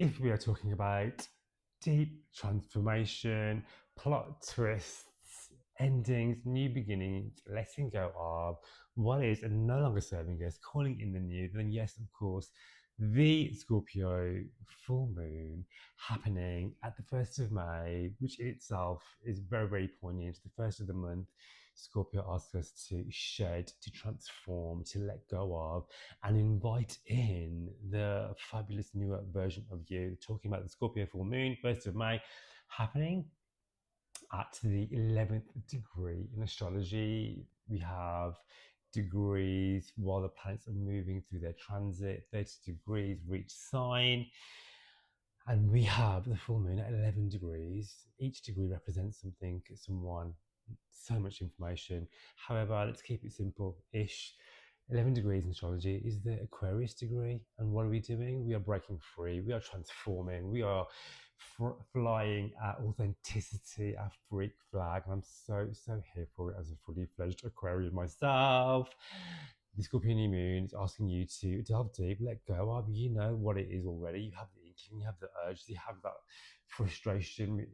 if we are talking about deep transformation, plot twists, endings, new beginnings, letting go of what is and no longer serving us, calling in the new, then yes, of course, the Scorpio full moon happening at the 1st of May, which in itself is very, very poignant. The first of the month, Scorpio asks us to shed, to transform, to let go of, and invite in the fabulous newer version of you. Talking about the Scorpio full moon, 1st of May, happening at the 11th degree in astrology. We have degrees while the planets are moving through their transit, 30 degrees reach sign. And we have the full moon at 11 degrees. Each degree represents something, someone, so much information. However, let's keep it simple-ish. 11 degrees in astrology is the Aquarius degree. And what are we doing? We are breaking free. We are transforming. We are flying our authenticity, our freak flag. And I'm so here for it as a fully fledged Aquarian myself. The Scorpio new moon is asking you to delve deep, let go of. You know what it is already. You have the inkling, you have the urge, you have that frustration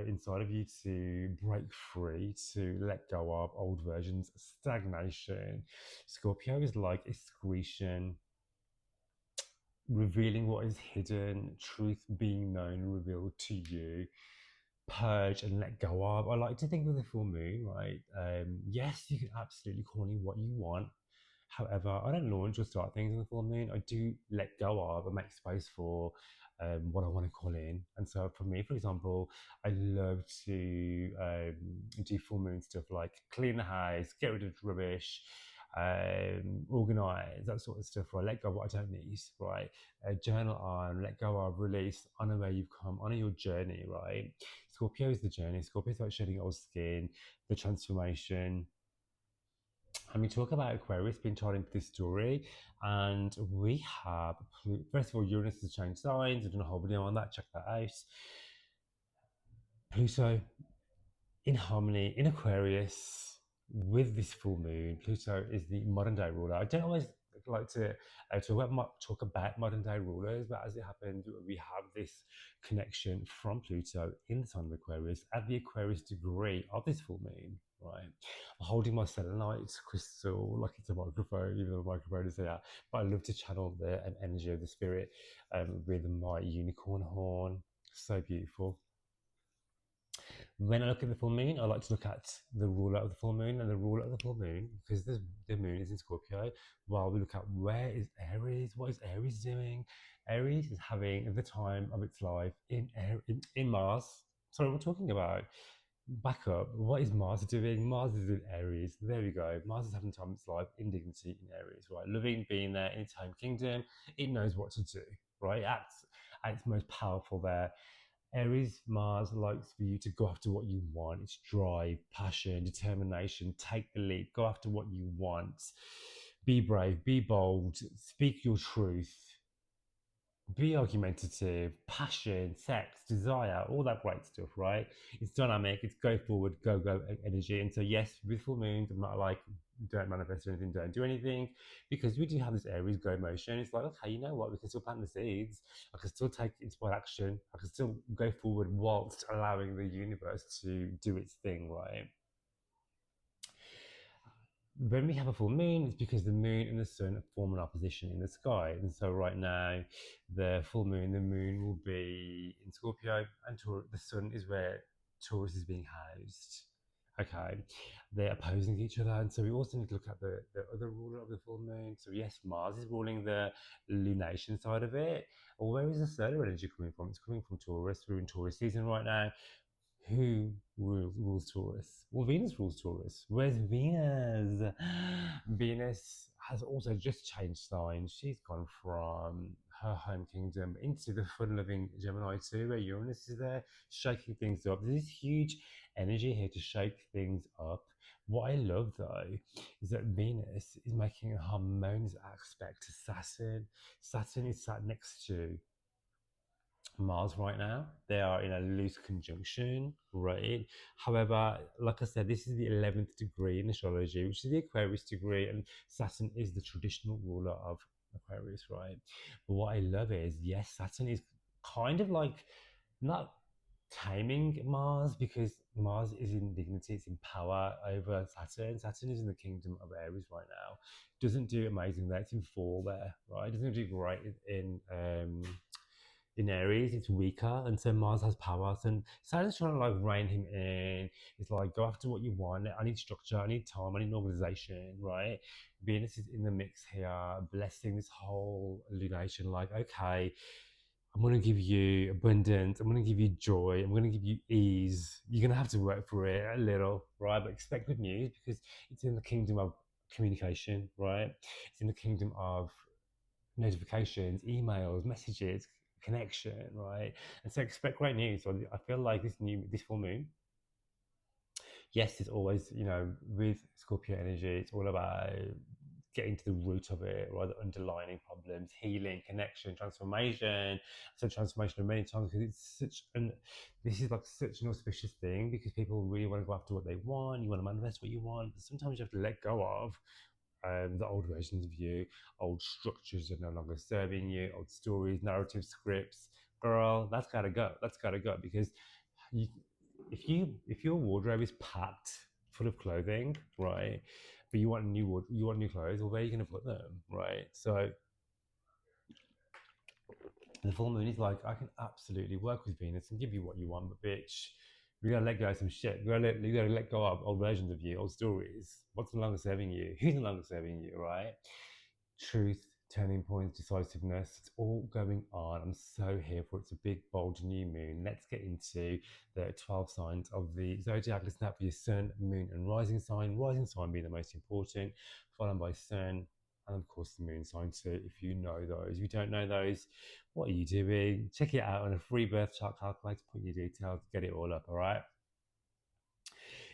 inside of you to break free, to let go of old versions, stagnation. Scorpio is like excretion, revealing what is hidden, truth being known and revealed to you. Purge and let go of. I like to think of the full moon, right? Yes, you can absolutely call in what you want. However, I don't launch or start things on the full moon. I do let go of and make space for what I want to call in. And so for me, for example, I love to do full moon stuff like clean the house, get rid of rubbish, organize, that sort of stuff, right? Let go of what I don't need, right? Journal on, let go of, release, honor where you've come, honor your journey, right? Scorpio is the journey. Scorpio is about shedding old skin, the transformation. And we talk about Aquarius being tied into this story, and we have, first of all, Uranus has changed signs. I've done a whole video on that, check that out. Pluto in harmony in Aquarius with this full moon. Pluto is the modern day ruler. I don't always like to talk about modern day rulers, but as it happened, we have this connection from Pluto in the sign of Aquarius at the Aquarius degree of this full moon. Right, I'm holding my selenite crystal like it's a microphone, even though the microphone is here. But I love to channel the energy of the spirit with my unicorn horn. So beautiful. When I look at the full moon, I like to look at the ruler of the full moon, and the ruler of the full moon, because the moon is in Scorpio, while we look at where is Aries, what is Aries doing? Aries is having the time of its life in Mars. Sorry, what we're talking about. Back up. What is Mars doing? Mars is in Aries. There we go. Mars is having the time of its life in dignity in Aries, right? Loving being there in its home kingdom. It knows what to do, right? It acts at its most powerful there. Aries Mars likes for you to go after what you want. It's drive, passion, determination. Take the leap. Go after what you want. Be brave. Be bold. Speak your truth. Be argumentative. Passion, sex, desire, all that great stuff, right? It's dynamic. It's go forward, go energy. And so yes, with full moons, I'm not like don't manifest anything, don't do anything, because we do have this Aries go motion. It's like, okay, you know what, we can still plant the seeds. I can still take inspired action. I can still go forward whilst allowing the universe to do its thing, right? When we have a full moon, it's because the moon and the sun form an opposition in the sky. And so right now, the full moon, the moon will be in Scorpio, and the sun is where Taurus is being housed. Okay, they're opposing each other, and so we also need to look at the other ruler of the full moon. So yes, Mars is ruling the lunation side of it. Or where is the solar energy coming from? It's coming from Taurus. We're in Taurus season right now. Who rules Taurus? Well, Venus rules Taurus. Where's Venus? Venus has also just changed signs. She's gone from her home kingdom into the fun-loving Gemini too, where Uranus is there, shaking things up. There's this huge energy here to shake things up. What I love, though, is that Venus is making a harmonious aspect to Saturn. Saturn is sat next to Mars right now. They are in a loose conjunction, right? However, like I said, this is the 11th degree in astrology, which is the Aquarius degree, and Saturn is the traditional ruler of Aquarius, right? But what I love is, yes, Saturn is kind of like not taming Mars, because Mars is in dignity, it's in power over Saturn. Saturn is in the kingdom of Aries right now. Doesn't do amazing there. It's in fall there, right? It doesn't do great in Aries. It's weaker, and so Mars has power. So Saturn's trying to like rein him in. It's like go after what you want. I need structure. I need time. I need organization. Right? Venus is in the mix here, blessing this whole illumination. Like, okay, I'm going to give you abundance. I'm going to give you joy. I'm going to give you ease. You're going to have to work for it a little, right? But expect good news, because it's in the kingdom of communication, right? It's in the kingdom of notifications, emails, messages, connection, right? And so expect great news. So I feel like this full moon, yes, it's always, with Scorpio energy, it's all about getting to the root of it, right? The underlying problems, healing, connection, transformation. So transformation many times, because this is like such an auspicious thing, because people really want to go after what they want. You want to manifest what you want. But sometimes you have to let go of the old versions of you, old structures are no longer serving you, old stories, narrative scripts. Girl, that's gotta go. That's gotta go, because you, if your wardrobe is packed full of clothing, right? But you want new clothes. Well, where are you going to put them, right? So the full moon is like, I can absolutely work with Venus and give you what you want, but bitch, we gotta let go of some shit. You gotta let go of old versions of you, old stories. What's no longer serving you? Who's no longer serving you, right? Truth, turning points, decisiveness, it's all going on. I'm so here for it. It's a big, bold new moon. Let's get into the 12 signs of the zodiac. Let's snap for your sun, moon, and rising sign being the most important, followed by sun, and of course the moon sign too, if you know those. If you don't know those, what are you doing? Check it out on a free birth chart calculator, put your details, get it all up, all right?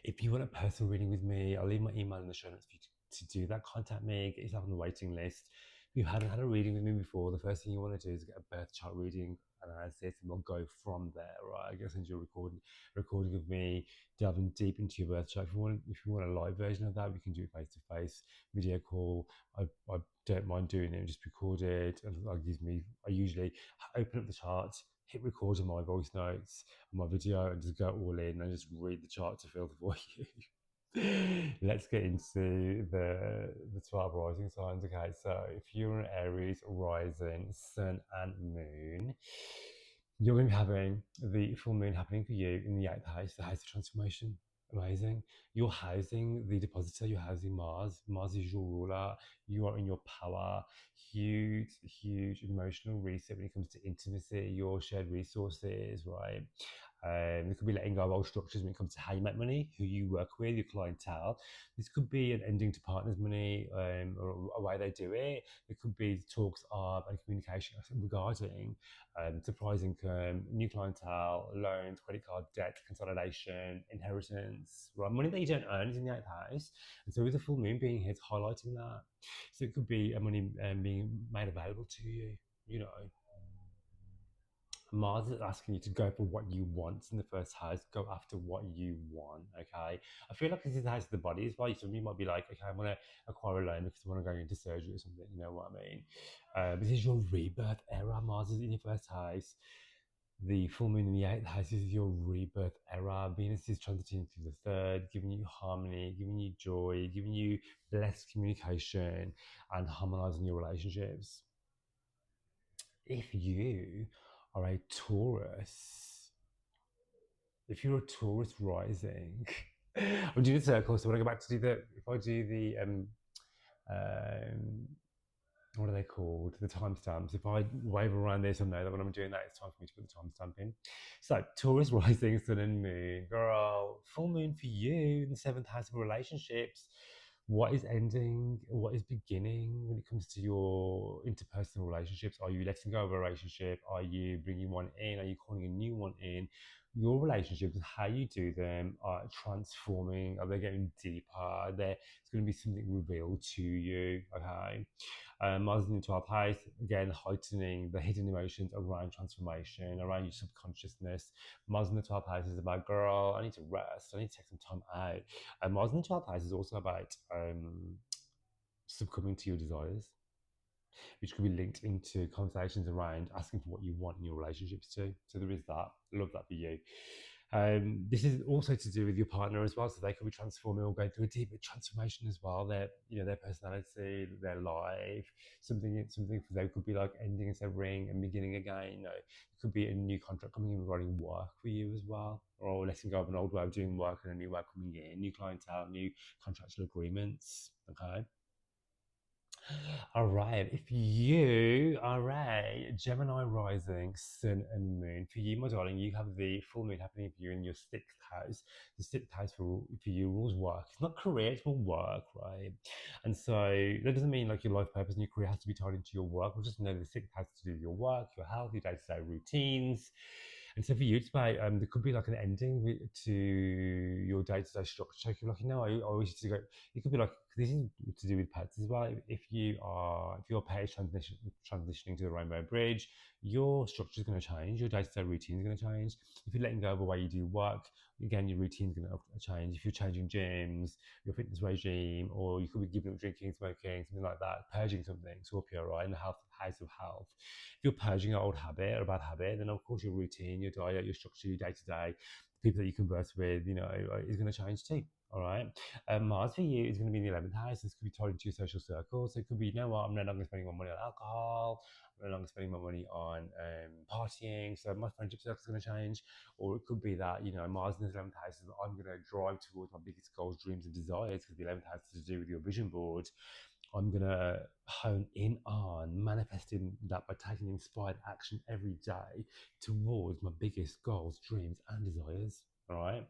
If you want a personal reading with me, I'll leave my email in the show notes for you to do that. Contact me, get yourself on the waiting list. If you haven't had a reading with me before, the first thing you want to do is get a birth chart reading analysis, and we'll go from there, right? I guess send you a recording of me delving deep into your birth chart. If you want a live version of that, we can do it face to face, video call. I don't mind doing it, just record it, and I usually open up the chart, hit record on my voice notes, my video, and just go all in and just read the chart to filter for you. Let's get into the 12 rising signs. Okay, so if you're an Aries rising, sun and moon, you're going to be having the full moon happening for you in the 8th house, the house of transformation. Amazing. You're housing the depositor, you're housing Mars. Mars is your ruler. You are in your power. Huge emotional reset when it comes to intimacy, your shared resources, right? There could be letting go of old structures when it comes to how you make money, who you work with, your clientele. This could be an ending to partners' money, or a way they do it. It could be talks of and communication regarding surprise income, new clientele, loans, credit card debt, consolidation, inheritance, right? Money that you don't earn is in the 8th house. And so with the full moon being here, it's highlighting that. So it could be money being made available to you, you know. Mars is asking you to go for what you want in the first house. Go after what you want. Okay. I feel like this is the house of the body as well. Some of you might be like, okay, I'm gonna acquire a loan because I want to go into surgery or something. You know what I mean? This is your rebirth era. Mars is in your first house. The full moon in the 8th house is your rebirth era. Venus is transiting to the 3rd, giving you harmony, giving you joy, giving you blessed communication, and harmonizing your relationships. If you are a Taurus, if you're a Taurus rising, I'm doing the circle. So when I go back to if I do the what are they called? The timestamps. If I wave around this, I know that when I'm doing that, it's time for me to put the timestamp in. So Taurus rising, sun and moon, girl, full moon for you in the 7th house of relationships. What is ending? What is beginning when it comes to your interpersonal relationships? Are you letting go of a relationship? Are you bringing one in? Are you calling a new one in? Your relationships and how you do them are transforming. Are they getting deeper? It's going to be something revealed to you. Okay. Mars in the 12th house, again, heightening the hidden emotions around transformation, around your subconsciousness. Mars in the 12th house is about, girl, I need to rest. I need to take some time out. Mars in the 12th house is also about succumbing to your desires. which could be linked into conversations around asking for what you want in your relationships too. So there is that. I love that for you. This is also to do with your partner as well, so they could be transforming or going through a deeper transformation as well. Their, their personality, their life, something for them could be like ending and severing and beginning again. It could be a new contract coming in regarding work for you as well, or letting go of an old way of doing work and a new way coming in, new clientele, new contractual agreements. Okay. All right. If you are a Gemini rising, sun and moon, for you, my darling, you have the full moon happening for you in your sixth house. The sixth house for you rules work. It's not career, it's more work, right? And so that doesn't mean like your life purpose and your career has to be tied into your work. We just know the sixth has to do with your work, your health, your day-to-day routines. And so for you, it's about there could be like an ending to your day-to-day structure. You're like, I always used to go. It could be like this is to do with pets as well. If your pet is transitioning to the Rainbow Bridge, your structure is going to change. Your day-to-day routine is going to change. If you're letting go of the way you do work, again, your routine is going to change. If you're changing gyms, your fitness regime, or you could be giving up drinking, smoking, something like that, purging something, Scorpio, right, in the house of health. If you're purging an old habit or a bad habit, then of course your routine, your diet, your structure, your day-to-day, the people that you converse with, is going to change too. All right. Mars for you is going to be in the 11th house. This could be tied into your social circle. So it could be, I'm no longer spending my money on alcohol. I'm no longer spending my money on partying. So my friendship circle is going to change. Or it could be that, Mars in the 11th house is I'm going to drive towards my biggest goals, dreams, and desires because the 11th house is to do with your vision board. I'm going to hone in on manifesting that by taking inspired action every day towards my biggest goals, dreams, and desires. All right.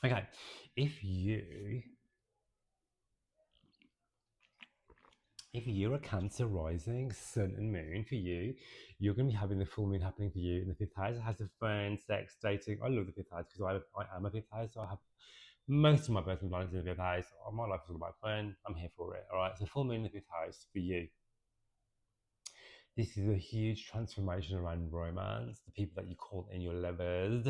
Okay. If you're a Cancer rising, sun and moon for you, you're going to be having the full moon happening for you in the fifth house. It has the fun, sex, dating. I love the fifth house because I am a fifth house. So I have most of my personal planets in the fifth house. My life is all about fun. I'm here for it. All right. So full moon in the fifth house for you. This is a huge transformation around romance, the people that you call in your lovers,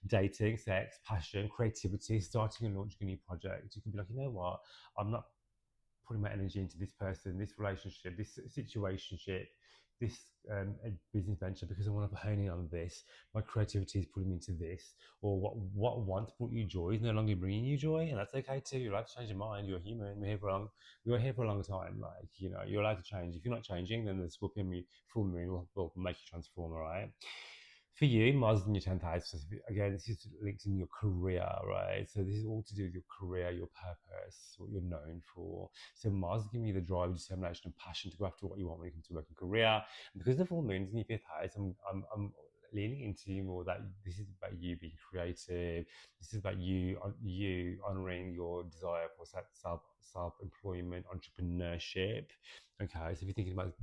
dating, sex, passion, creativity, starting and launching a new project. You can be like, you know what? I'm not putting my energy into this person, this relationship, this situationship, this business venture because I want to hone in on this. My creativity is putting me into this, or what once brought you joy is no longer bringing you joy, and that's okay too. You're allowed to change your mind. You're human. We're here for a long time. Like you're allowed to change. If you're not changing, then the Scorpio full moon will make you transform. All right. For you, Mars in your 10th house, again, this is linked in your career, right? So this is all to do with your career, your purpose, what you're known for. So Mars is giving you the drive, determination, and passion to go after what you want when it comes to work and career. And because the full moon is in your 5th house, I'm leaning into more that this is about you being creative. This is about you honoring your desire for self employment, entrepreneurship. Okay, so if you're thinking about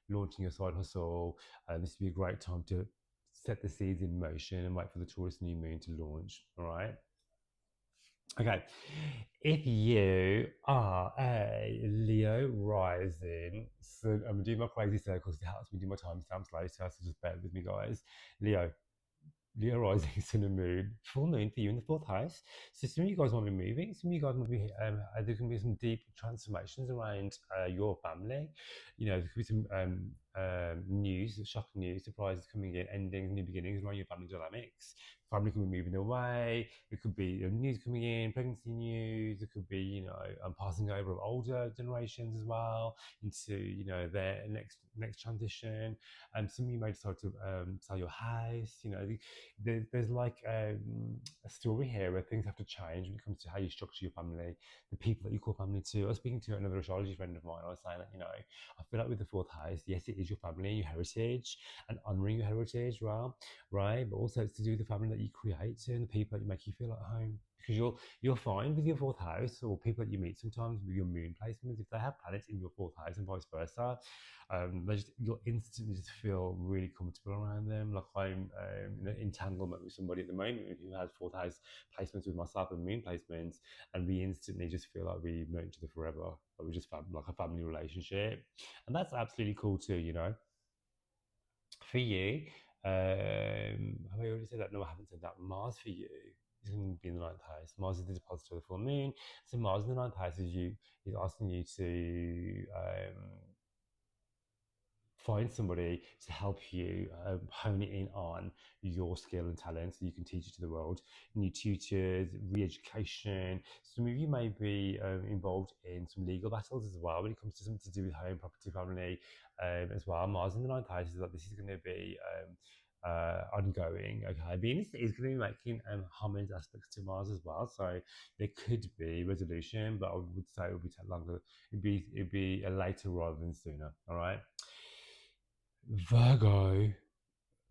launching your side hustle, this would be a great time to set the seeds in motion and wait for the Taurus new moon to launch. All right. Okay. If you are a Leo rising, so I'm gonna do my crazy circles to help me do my timestamps later, so just bear with me, guys. Leo rising, sun and moon, full moon for you in the 4th house. So some of you guys might be moving. Some of you guys might be. There can be some deep transformations around your family. There could be some news, shocking news, surprises coming in, endings, new beginnings around your family dynamics. Family can be moving away. It could be news coming in, pregnancy news. It could be passing over of older generations as well into their next transition. And some of you may decide to sell your house. There's like a story here where things have to change when it comes to how you structure your family, the people that you call family too. I was speaking to another astrology friend of mine. I was saying that I feel like with the 4th house, yes, it is your family and your heritage and honoring your heritage, well, right? But also it's to do with the family that you create and the people that make you feel at home. Because you're fine with your 4th house or people that you meet sometimes with your moon placements. If they have planets in your 4th house and vice versa, you'll instantly just feel really comfortable around them. Like I'm in an entanglement with somebody at the moment who has 4th house placements with myself and moon placements, and we instantly just feel like we know each other forever. Like we're just like a family relationship, and that's absolutely cool too. For you, have I already said that? No, I haven't said that. Mars for you is going to be in the 9th house. Mars is the depositor of the full moon. So Mars in the 9th house is asking you to find somebody to help you hone it in on your skill and talent so you can teach it to the world. New tutors, re-education. Some of you may be involved in some legal battles as well when it comes to something to do with home, property, family as well. Mars in the ninth house is that this is going to be ongoing. Okay, Venus is going to be making harmonious aspects to Mars as well, so there could be resolution, but I would say it would be longer. It'd be a later rather than sooner. All right. Virgo,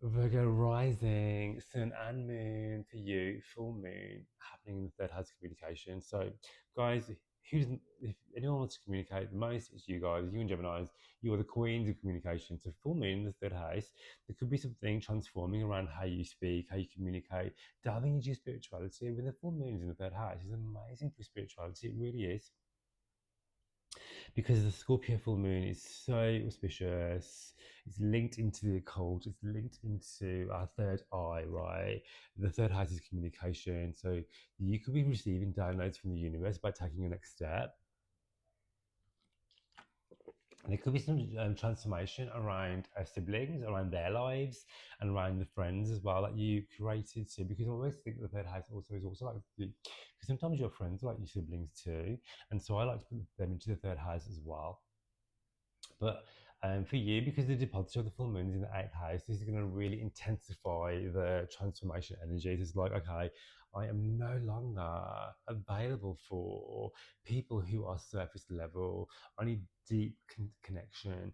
Virgo rising, sun and moon for you, full moon happening in the third house of communication. So, guys, if anyone wants to communicate the most, it's you guys, you and Geminis. You are the queens of communication. So, full moon in the third house, there could be something transforming around how you speak, how you communicate, delving into your spirituality. When the full moon is in the third house, it's amazing for spirituality. It really is, because the Scorpio full moon is so auspicious. It's linked into the occult. It's linked into our third eye, right? The third house is communication. So you could be receiving downloads from the universe by taking your next step. And there could be some transformation around siblings, around their lives, and around the friends as well that you created too. Because I always think the third house also is also like because sometimes your friends are like your siblings too, and so I like to put them into the third house as well. But for you, because the departure of the full moon is in the eighth house, this is going to really intensify the transformation energies. It's like, okay, I am no longer available for people who are surface level. I need deep connection.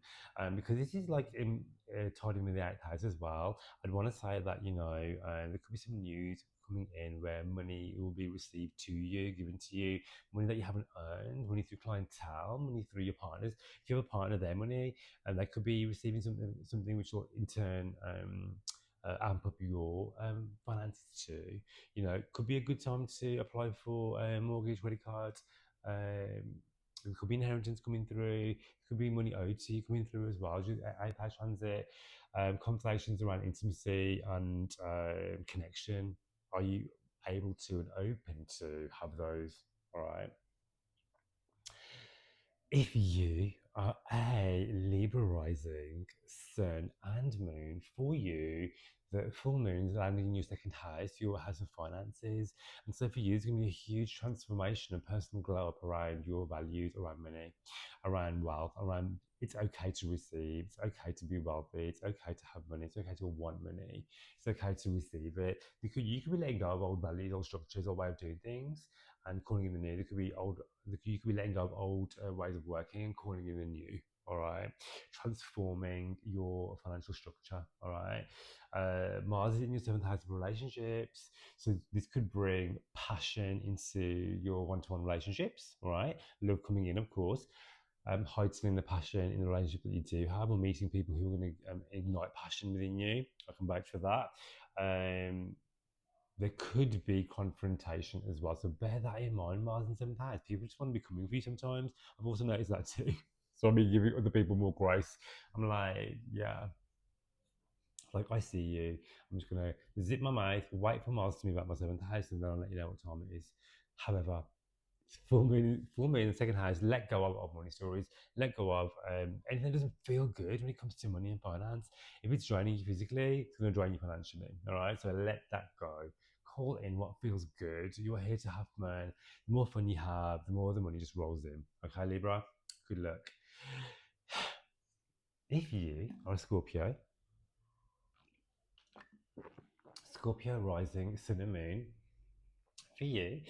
Because this is like tied in with the eighth house as well. I'd want to say that, there could be some news coming in where money will be received to you, given to you, money that you haven't earned, money through clientele, money through your partners. If you have a partner, their money, and they could be receiving something which will in turn amp up your finances too. It could be a good time to apply for a mortgage, credit cards. There could be inheritance coming through. There could be money owed to you coming through as well. Just iPad transit, conversations around intimacy and connection. Are you able to and open to have those? All right. If you are a Libra rising, sun and moon, for you, the full moon is landing in your second house, your house of finances. And so for you, it's going to be a huge transformation and personal glow up around your values, around money, around wealth, around it's okay to receive, it's okay to be wealthy, it's okay to have money, it's okay to want money, it's okay to receive it. Because you could be letting go of old values, old structures, old way of doing things and calling in the new. There could be old. You could be letting go of old ways of working and calling in the new. All right, transforming your financial structure. All right, Mars is in your seventh house of relationships, so this could bring passion into your one-to-one relationships. All right, love coming in, of course. Heightening the passion in the relationship that you do have, or meeting people who are going to ignite passion within you. I'll come back to that. There could be confrontation as well. So bear that in mind, Mars and seventh house. People just want to be coming for you sometimes. I've also noticed that too. So I'll be giving other people more grace. I'm like, yeah, like I see you. I'm just gonna zip my mouth, wait for Mars to move out my seventh house, and then I'll let you know what time it is. However, full moon in the second house, let go of money stories, let go of anything that doesn't feel good when it comes to money and finance. If it's draining you physically, it's going to drain you financially. All right, so let that go. Call in what feels good. You are here to have fun. The more fun you have, the more the money just rolls in. Okay, Libra, good luck. If you are a Scorpio, Scorpio rising, sun and moon, for you,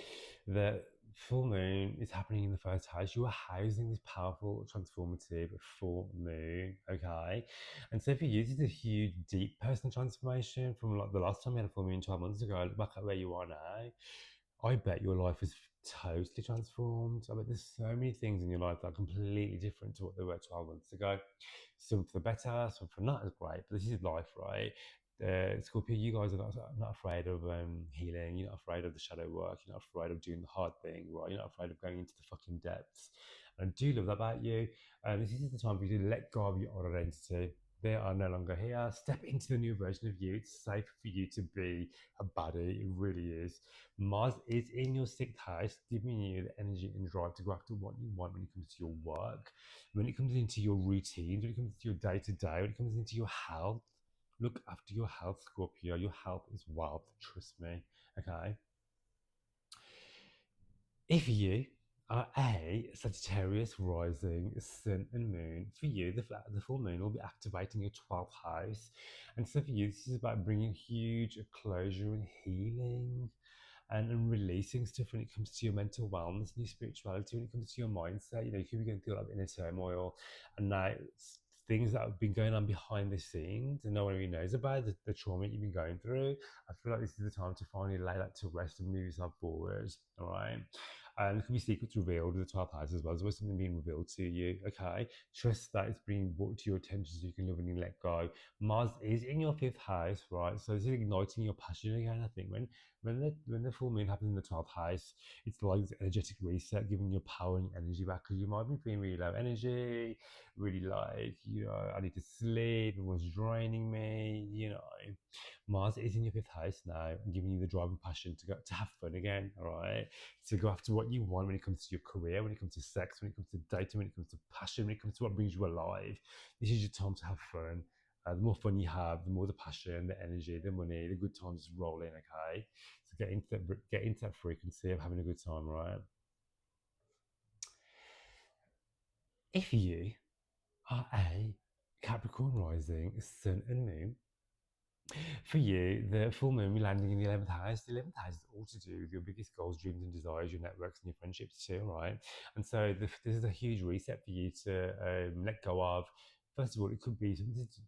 the full moon is happening in the first house. You are housing this powerful, transformative full moon, okay? And so for you, this is a huge, deep personal transformation from like the last time you had a full moon 12 months ago. Look back at where you are now. I bet your life is totally transformed. I bet there's so many things in your life that are completely different to what they were 12 months ago. Some for the better, some for not as great, but this is life, right? Scorpio, you guys are not afraid of healing. You're not afraid of the shadow work. You're not afraid of doing the hard thing, right? You're not afraid of going into the fucking depths. And I do love that about you. This is the time for you to let go of your old identity, They are no longer here. Step into the new version of you. It's safe for you to be a baddie. It really is. Mars is in your sixth house, giving you the energy and drive to go after what you want when it comes to your work, when it comes into your routines, when it comes to your day to day, when it comes into your health. Look after your health, Scorpio. Your health is wealth. Trust me. Okay. If you are a Sagittarius rising, sun and moon, for you, the full moon will be activating your 12th house. And so for you, this is about bringing huge closure and healing and releasing stuff when it comes to your mental wellness and your spirituality, when it comes to your mindset. You know, you could be going through a lot of inner turmoil, and now things that have been going on behind the scenes and no one really knows about the trauma you've been going through. I feel like this is the time to finally lay that to rest and move yourself forward. All right. And there could be secrets revealed with the 12th house as well. There's always something being revealed to you. Okay. Trust that it's being brought to your attention so you can lovingly let go. Mars is in your fifth house, right? So this is igniting your passion again, I think. When the full moon happens in the 12th house, it's like this energetic reset, giving your power and energy back, because you might be feeling really low energy, really like, I need to sleep, it was draining me, Mars is in your fifth house now and giving you the drive and passion to go to have fun again, all right? To go after what you want when it comes to your career, when it comes to sex, when it comes to dating, when it comes to passion, when it comes to what brings you alive. This is your time to have fun. The more fun you have, the more the passion, the energy, the money, the good times roll in, okay? So get into that frequency of having a good time, right? If you are a Capricorn rising, sun and moon, for you, the full moon will be landing in the 11th house. The 11th house is all to do with your biggest goals, dreams, and desires, your networks, and your friendships, too, right? And so, this is a huge reset for you to let go of. First of all, it could be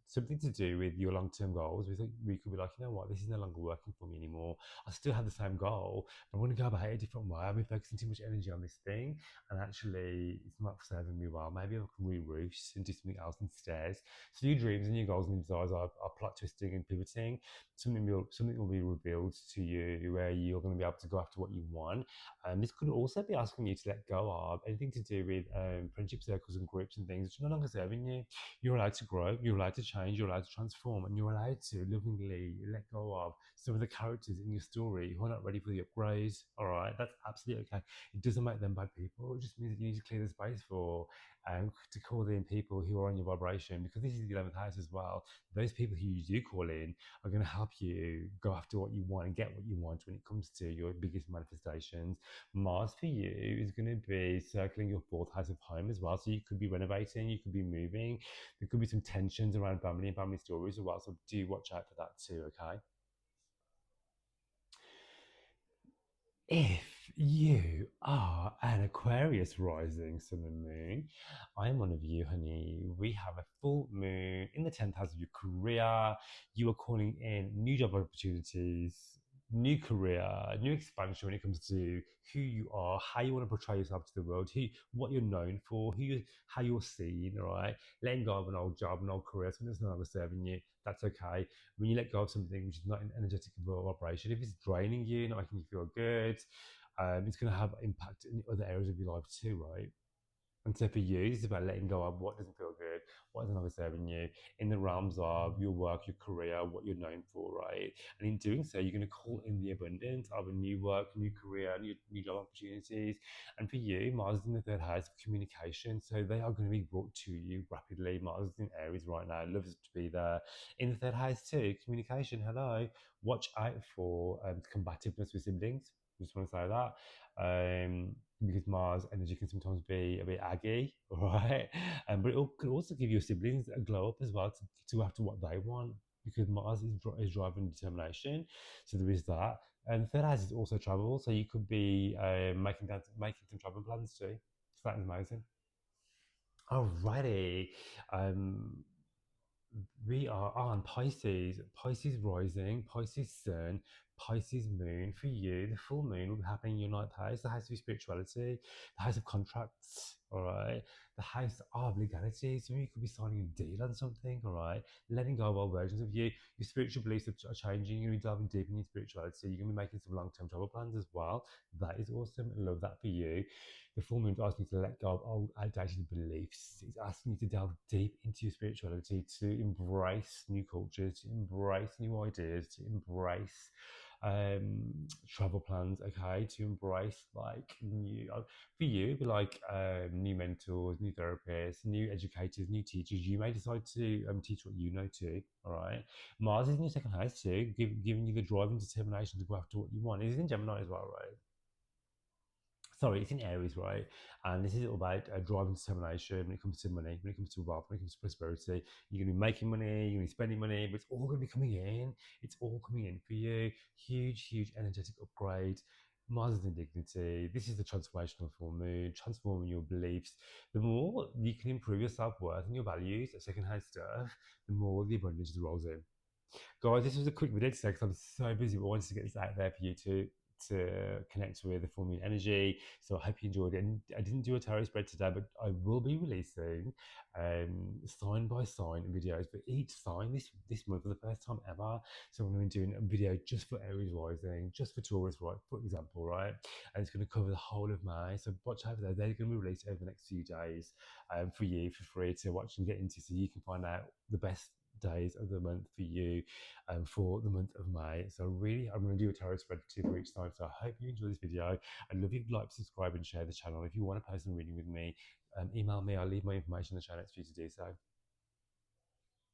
something to do with your long term goals. We could be like, you know what, this is no longer working for me anymore. I still have the same goal, but I want to go about it a different way. I've been focusing too much energy on this thing, and actually, it's not serving me well. Maybe I can reroute and do something else instead. So your dreams and your goals and desires are plot twisting and pivoting. Something will be revealed to you where you're going to be able to go after what you want. And this could also be asking you to let go of anything to do with friendship circles and groups and things which are no longer serving you. You're allowed to grow, you're allowed to change, you're allowed to transform, and you're allowed to lovingly let go of some of the characters in your story who are not ready for the upgrades. All right, that's absolutely okay. It doesn't make them bad people. It just means that you need to clear the space for to call in people who are on your vibration, because this is the 11th house as well. Those people who you do call in are going to help you go after what you want and get what you want when it comes to your biggest manifestations. Mars for you is going to be circling your fourth house of home as well. So you could be renovating, you could be moving, there could be some tensions around family and family stories as well. So do watch out for that too, okay? If you are an Aquarius rising sun and moon, I'm one of you, honey. We have a full moon in the 10th house of your career. You are calling in new job opportunities, new career, new expansion when it comes to who you are, how you want to portray yourself to the world, what you're known for, how you're seen, all right? Letting go of an old job, an old career, something that's no longer serving you, that's okay. When you let go of something which is not an energetic vibration, if it's draining you, not making you feel good, it's going to have impact in other areas of your life too, right? And so for you, it's about letting go of what doesn't feel good, what isn't longer serving you in the realms of your work, your career, what you're known for, right? And in doing so, you're going to call in the abundance of a new work, new career, new job opportunities. And for you, Mars is in the third house of communication. So they are going to be brought to you rapidly. Mars is in Aries right now, loves to be there. In the third house too, communication, hello. Watch out for combativeness with siblings. Just want to say that. Because Mars energy can sometimes be a bit aggy, right? But could also give your siblings a glow up as well to after what they want, because Mars is driving determination. So there is that. And third house is also travel, so you could be making some travel plans too. So that is amazing. Alrighty. Um, we are on Pisces, Pisces rising, Pisces sun, Pisces moon for you, the full moon will be happening in your ninth house, the house of your spirituality, the house of contracts, all right, the house of legality. So you could be signing a deal on something, all right, letting go of old versions of you. Your spiritual beliefs are changing. You're going to be diving deep in your spirituality. You're going to be making some long-term travel plans as well. That is awesome. I love that for you. The full moon is asking you to let go of old, outdated beliefs. It's asking you to delve deep into your spirituality, to embrace new cultures, to embrace new ideas, to embrace travel plans, okay, to embrace like new for you it'd be like new mentors, new therapists, new educators, new teachers. You may decide to teach what you know too, all right. Mars is in your second house too, giving you the drive and determination to go after what you want. It's in Gemini as well, right? Sorry, it's in Aries, right? And this is all about drive and determination when it comes to money, when it comes to wealth, when it comes to prosperity. You're going to be making money, you're going to be spending money, but it's all going to be coming in. It's all coming in for you. Huge, huge energetic upgrade. Mars is in dignity. This is the transformational full moon, transforming your beliefs. The more you can improve your self worth and your values, that second-hand stuff, the more the abundance rolls in. Guys, this was a quick video today because I'm so busy, but I wanted to get this out there for you to connect with the full moon energy. So I hope you enjoyed it. And I didn't do a tarot spread today, but I will be releasing sign by sign videos for each sign this month for the first time ever. So I'm going to be doing a video just for Aries rising, just for Taurus, right, for example, right? And it's going to cover the whole of May. So watch over there. They're going to be released over the next few days for you for free to watch and get into, so you can find out the best days of the month for you for the month of May. So really, I'm going to do a tarot spread for each time. So I hope you enjoy this video. I'd love you to like, subscribe and share the channel. If you want a personal reading with me, email me. I'll leave my information in the show notes for you to do so.